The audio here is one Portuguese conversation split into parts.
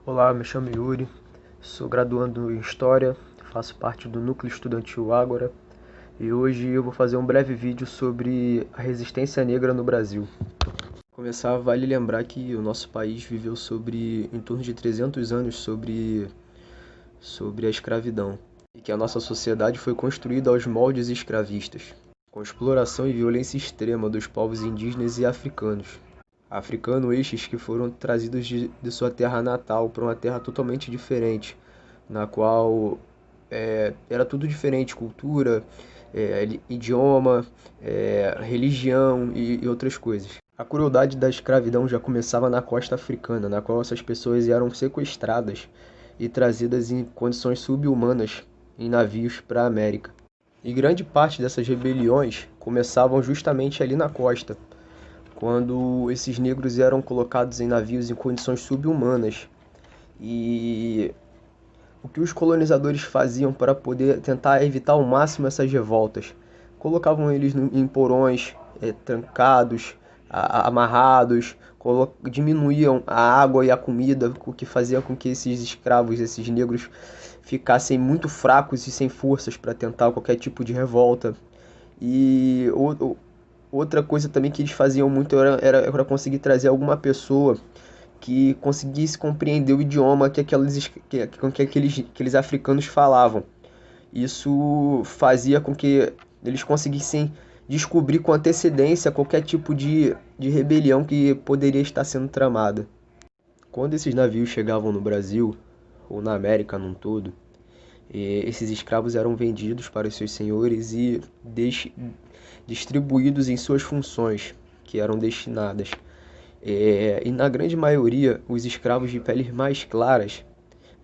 Olá, me chamo Yuri, sou graduando em História, faço parte do Núcleo Estudantil Ágora e hoje eu vou fazer um breve vídeo sobre a resistência negra no Brasil. Para começar, vale lembrar que o nosso país viveu em torno de 300 anos sobre a escravidão e que a nossa sociedade foi construída aos moldes escravistas, com exploração e violência extrema dos povos indígenas e africanos. Estes que foram trazidos de sua terra natal para uma terra totalmente diferente, na qual era tudo diferente, cultura, idioma, religião e outras coisas. A crueldade da escravidão já começava na costa africana, na qual essas pessoas eram sequestradas e trazidas em condições subhumanas em navios para a América. E grande parte dessas rebeliões começavam justamente ali na costa, quando esses negros eram colocados em navios em condições subhumanas. E o que os colonizadores faziam para poder tentar evitar ao máximo essas revoltas? Colocavam eles em porões trancados, amarrados, diminuíam a água e a comida, o que fazia com que esses escravos, esses negros, ficassem muito fracos e sem forças para tentar qualquer tipo de revolta. E outra coisa também que eles faziam muito era conseguir trazer alguma pessoa que conseguisse compreender o idioma que aqueles africanos falavam. Isso fazia com que eles conseguissem descobrir com antecedência qualquer tipo de rebelião que poderia estar sendo tramada. Quando esses navios chegavam no Brasil, ou na América num todo, esses escravos eram vendidos para os seus senhores e distribuídos em suas funções, que eram destinadas. E na grande maioria, os escravos de peles mais claras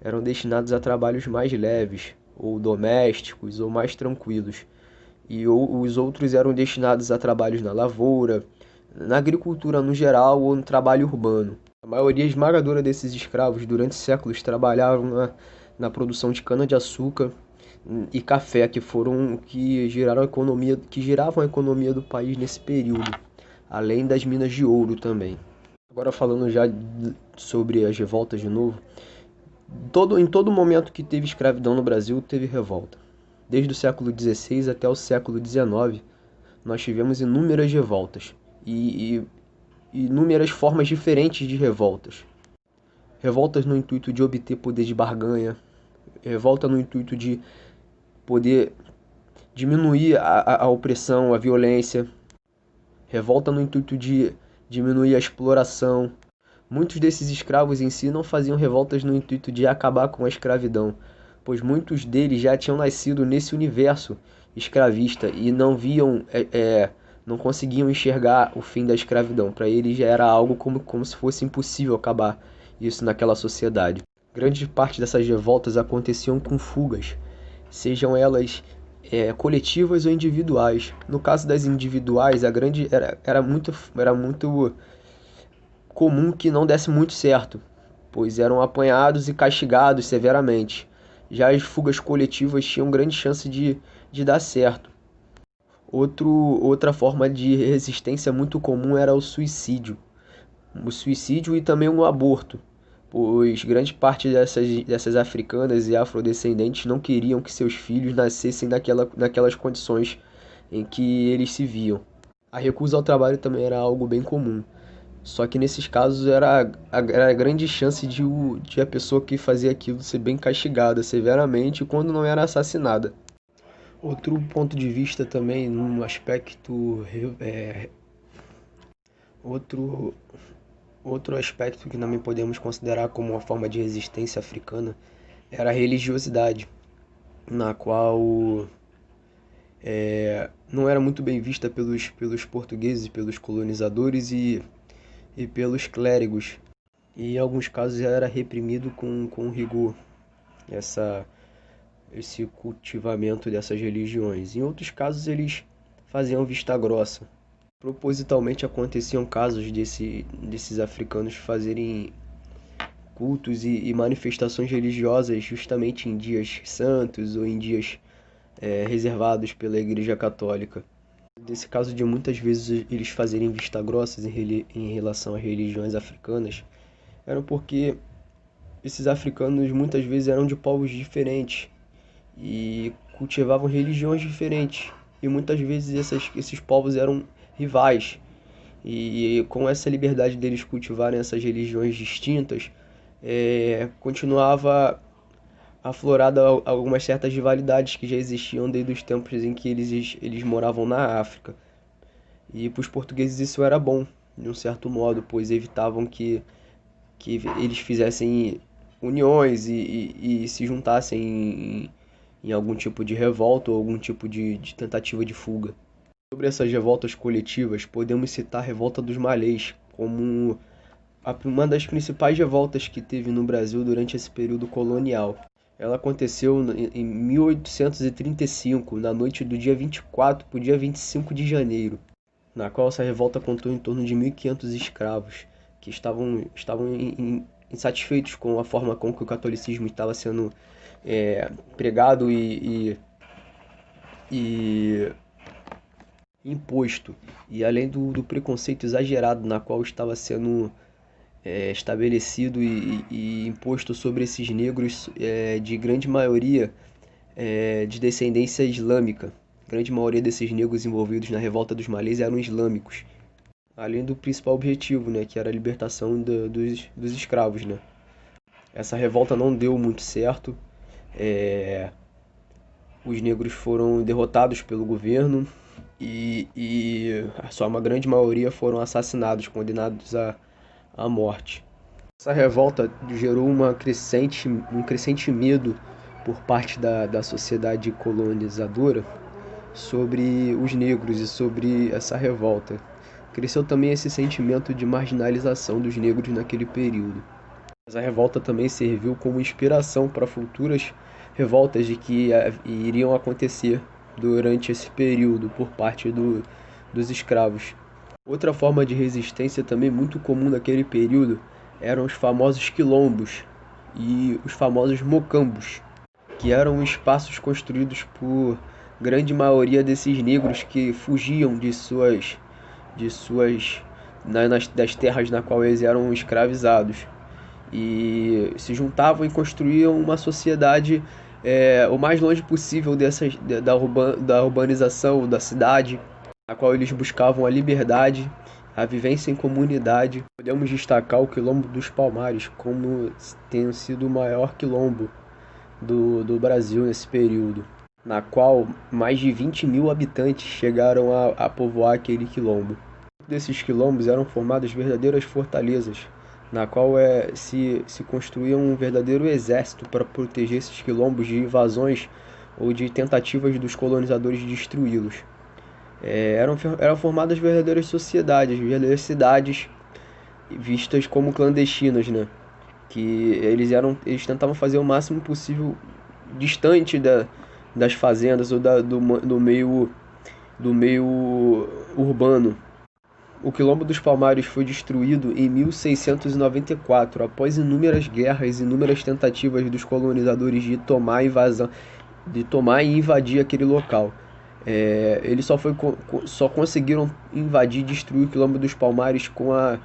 eram destinados a trabalhos mais leves, ou domésticos, ou mais tranquilos. E os outros eram destinados a trabalhos na lavoura, na agricultura no geral ou no trabalho urbano. A maioria esmagadora desses escravos durante séculos trabalhavam na produção de cana-de-açúcar e café, que giravam a economia do país nesse período, além das minas de ouro também. Agora falando já sobre as revoltas de novo, em todo momento que teve escravidão no Brasil, teve revolta. Desde o século XVI até o século XIX, nós tivemos inúmeras revoltas e inúmeras formas diferentes de revoltas. Revoltas no intuito de obter poder de barganha, revolta no intuito de poder diminuir a opressão, a violência, revolta no intuito de diminuir a exploração. Muitos desses escravos em si não faziam revoltas no intuito de acabar com a escravidão, pois muitos deles já tinham nascido nesse universo escravista e não conseguiam enxergar o fim da escravidão. Para eles já era algo como se fosse impossível acabar isso naquela sociedade. Grande parte dessas revoltas aconteciam com fugas, sejam elas coletivas ou individuais. No caso das individuais, era muito comum que não desse muito certo, pois eram apanhados e castigados severamente. Já as fugas coletivas tinham grande chance de dar certo. Outra forma de resistência muito comum era o suicídio. O suicídio e também o aborto, pois grande parte dessas africanas e afrodescendentes não queriam que seus filhos nascessem naquelas condições em que eles se viam. A recusa ao trabalho também era algo bem comum, só que nesses casos era a grande chance de a pessoa que fazia aquilo ser bem castigada severamente quando não era assassinada. Outro ponto de vista também, num aspecto outro Outro aspecto que também podemos considerar como uma forma de resistência africana era a religiosidade, na qual não era muito bem vista pelos portugueses, pelos colonizadores e pelos clérigos. E em alguns casos era reprimido com rigor esse cultivamento dessas religiões. Em outros casos eles faziam vista grossa. Propositalmente aconteciam casos desses africanos fazerem cultos e manifestações religiosas justamente em dias santos ou em dias reservados pela Igreja Católica. Nesse caso de muitas vezes eles fazerem vista grossas em relação às religiões africanas, era porque esses africanos muitas vezes eram de povos diferentes e cultivavam religiões diferentes. E muitas vezes esses povos eram rivais. E com essa liberdade deles cultivarem essas religiões distintas, continuava aflorada algumas certas rivalidades que já existiam desde os tempos em que eles moravam na África. E para os portugueses isso era bom, de um certo modo, pois evitavam que eles fizessem uniões e se juntassem em algum tipo de revolta ou algum tipo de tentativa de fuga. Sobre essas revoltas coletivas, podemos citar a Revolta dos Malês como uma das principais revoltas que teve no Brasil durante esse período colonial. Ela aconteceu em 1835, na noite do dia 24 para o dia 25 de janeiro, na qual essa revolta contou em torno de 1.500 escravos que estavam insatisfeitos com a forma com que o catolicismo estava sendo pregado e imposto, e além do preconceito exagerado na qual estava sendo estabelecido e imposto sobre esses negros de grande maioria de descendência islâmica. A grande maioria desses negros envolvidos na Revolta dos Malês eram islâmicos, além do principal objetivo, né, que era a libertação dos escravos, né. Essa revolta não deu muito certo, os negros foram derrotados pelo governo e só uma grande maioria foram assassinados, condenados à morte. Essa revolta gerou um crescente medo por parte da sociedade colonizadora sobre os negros e sobre essa revolta. Cresceu também esse sentimento de marginalização dos negros naquele período. Essa revolta também serviu como inspiração para futuras revoltas que iriam acontecer durante esse período por parte dos escravos. Outra forma de resistência também muito comum naquele período eram os famosos quilombos e os famosos mocambos, que eram espaços construídos por grande maioria desses negros que fugiam das terras na qual eles eram escravizados e se juntavam e construíam uma sociedade o mais longe possível da urbanização da cidade, na qual eles buscavam a liberdade, a vivência em comunidade. Podemos destacar o Quilombo dos Palmares como tendo sido o maior quilombo do Brasil nesse período, na qual mais de 20.000 habitantes chegaram a povoar aquele quilombo. Desses quilombos eram formadas verdadeiras fortalezas, na qual se construía um verdadeiro exército para proteger esses quilombos de invasões ou de tentativas dos colonizadores de destruí-los. Eram formadas verdadeiras sociedades, verdadeiras cidades vistas como clandestinas, né? Que eles tentavam fazer o máximo possível distante das fazendas ou do meio urbano. O Quilombo dos Palmares foi destruído em 1694, após inúmeras guerras e inúmeras tentativas dos colonizadores de tomar e invadir aquele local. Eles só conseguiram invadir e destruir o Quilombo dos Palmares com a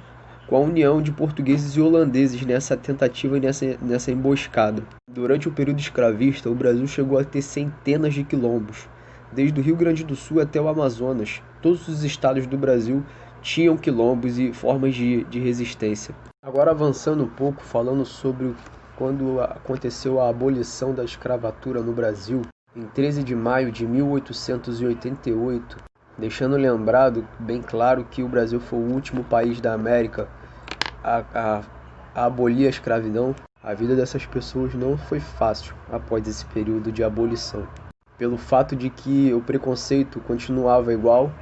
união de portugueses e holandeses nessa tentativa e nessa emboscada. Durante o período escravista, o Brasil chegou a ter centenas de quilombos, desde o Rio Grande do Sul até o Amazonas. Todos os estados do Brasil tinham quilombos e formas de resistência. Agora avançando um pouco, falando sobre quando aconteceu a abolição da escravatura no Brasil, em 13 de maio de 1888, deixando lembrado bem claro que o Brasil foi o último país da América a abolir a escravidão. A vida dessas pessoas não foi fácil após esse período de abolição, pelo fato de que o preconceito continuava igual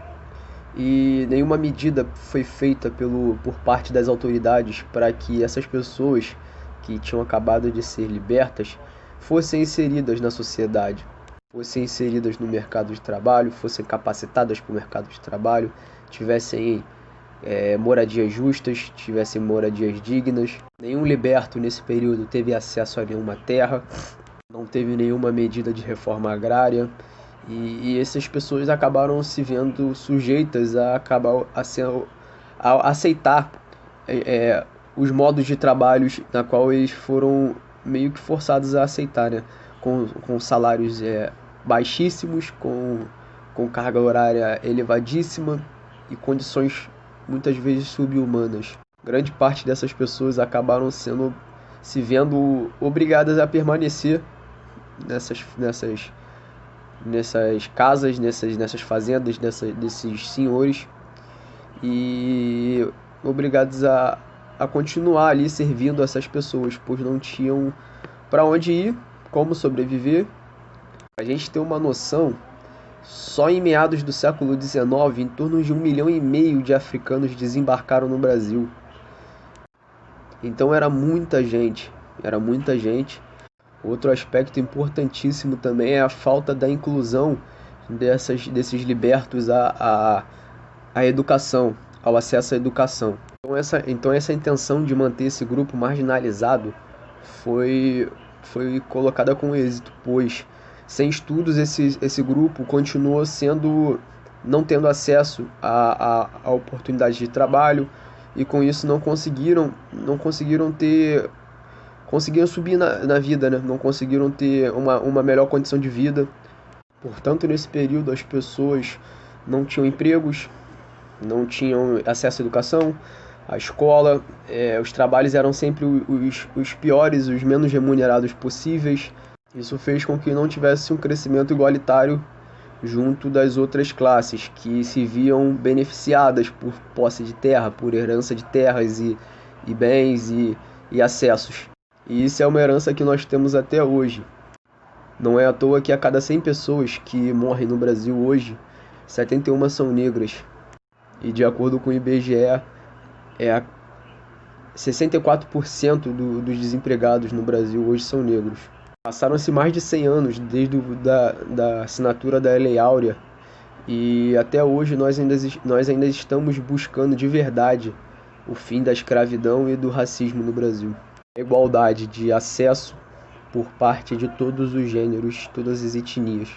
e nenhuma medida foi feita por parte das autoridades para que essas pessoas que tinham acabado de ser libertas fossem inseridas na sociedade, fossem inseridas no mercado de trabalho, fossem capacitadas para o mercado de trabalho, tivessem moradias justas, tivessem moradias dignas. Nenhum liberto nesse período teve acesso a nenhuma terra, não teve nenhuma medida de reforma agrária. E essas pessoas acabaram se vendo sujeitas a aceitar os modos de trabalho na qual eles foram meio que forçados a aceitar, né? Com salários baixíssimos, com carga horária elevadíssima e condições muitas vezes subhumanas. Grande parte dessas pessoas acabaram se vendo obrigadas a permanecer nessas casas, nessas fazendas desses senhores, e obrigados a continuar ali servindo essas pessoas, pois não tinham para onde ir, como sobreviver. A gente tem uma noção, só em meados do século XIX, em torno de 1,5 milhão de africanos desembarcaram no Brasil. Então era muita gente. Outro aspecto importantíssimo também é a falta da inclusão desses libertos à educação, ao acesso à educação. Então essa intenção de manter esse grupo marginalizado foi colocada com êxito, pois sem estudos esse grupo continuou não tendo acesso a oportunidades de trabalho, e com isso conseguiram subir na vida, né? Não conseguiram ter uma melhor condição de vida. Portanto, nesse período as pessoas não tinham empregos, não tinham acesso à educação, à escola, os trabalhos eram sempre os piores, os menos remunerados possíveis. Isso fez com que não tivesse um crescimento igualitário junto das outras classes, que se viam beneficiadas por posse de terra, por herança de terras e bens e acessos. E isso é uma herança que nós temos até hoje. Não é à toa que a cada 100 pessoas que morrem no Brasil hoje, 71 são negras. E de acordo com o IBGE, 64% dos desempregados no Brasil hoje são negros. Passaram-se mais de 100 anos desde da assinatura da Lei Áurea, e até hoje nós ainda estamos buscando de verdade o fim da escravidão e do racismo no Brasil. A igualdade de acesso por parte de todos os gêneros, todas as etnias.